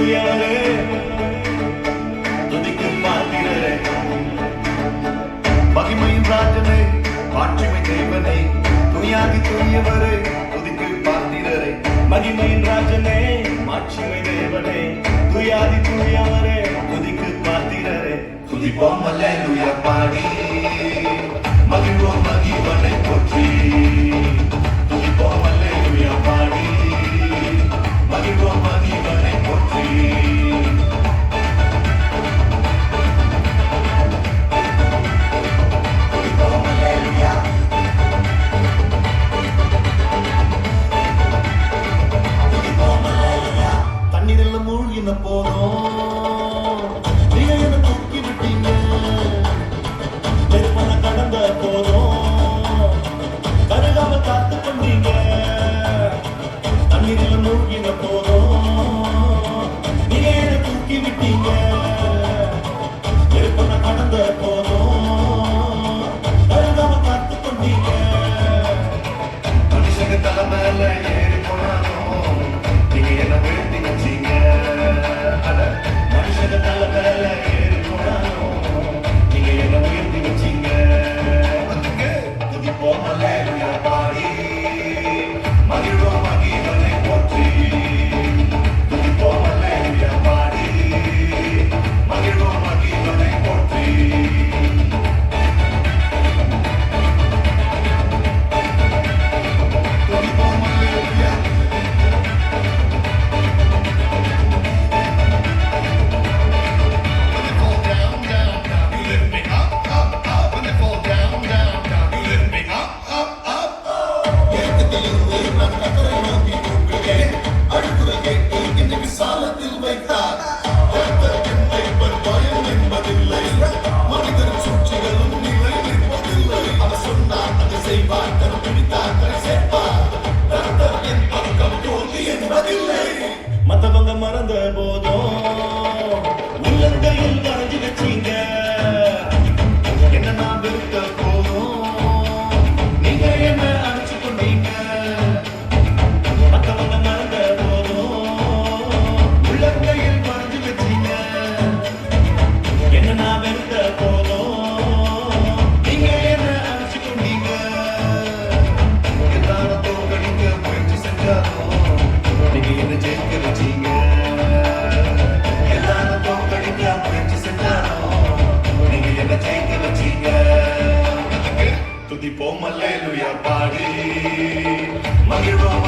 தூயவரே துதிக்கு பாத்திரரே மகிமையின் ராஜனே மாட்சிமை தேவனே துணியாகி தூயவரே துதிக்கு பாத்திரரே மகிமையின் ராஜனே மாட்சிமை தேவனே துயாதி தூயவரே துதிக்கு பாத்திரரே துதிப்போம் அல்லேலூயா பாடி மகிழ்வோம் மகிழ்வனை போற்றி துதிப்போம் அல்லேலூயா பாடி மகிழ்வோம் மகிழ்வனை போற்றி துதிப்போம் அல்லேலூயா துதிப்போம் அல்லேலூயா தண்ணீரெல்லாம் மூழ்கின போதும் நீங்க என்ன தூக்கி விட்டீங்க பெருமன கடந்த போதும் கருகாம காத்து கொண்டீங்க தண்ணீரில் மூழ்கின போதும் நீங்க என்ன தூக்கி விட்டீங்க பெருமன கடந்த போதும் கருகாம காத்து கொண்டீங்க மனுஷங்க தலை மேல ஏறி போனாலும் நீங்க என்ன வீழ்த்தி வச்சீங்க மனுஷங்க தலை மேல ஏறி போனாலும் நீங்க என்ன உயர்த்தி வச்சீங்க துதிப்போம் அல்லேலூயா பாடி மகிழ்வோம் மகிழ்வனை போற்றி துதிப்போம் அல்லேலூயா பாடி மகிழ்வோம் மகிழ்வனை போற்றி துதிப்போம் அல்லேலூயா மத்தவங்க மறந்த போதும் உள்ளங்கையில் வரைஞ்சு வச்சீங்க என்ன நான் வெறுத்த போதும் நீங்க என்ன அழைச்சு கொண்டீங்க மத்தவங்க மறந்த போதும் உள்ளங்கையில் வரைஞ்சு வச்சீங்க என்ன நான் வெறுத்த போதும் நீங்க என்ன அழைச்சு கொண்டீங்க எல்லாரும் தோற்கடிக்க முயற்சி செஞ்சாலும் நீங்க என்ன ஜெயிக்க வச்சீங்க எல்லாரும் தோற்கடிக்க முயற்சி செஞ்சாலும் நீங்க என்ன ஜெயிக்க வச்சீங்க துதிப்போம் அல்லேலூயா பாடி மகிழ்வோம்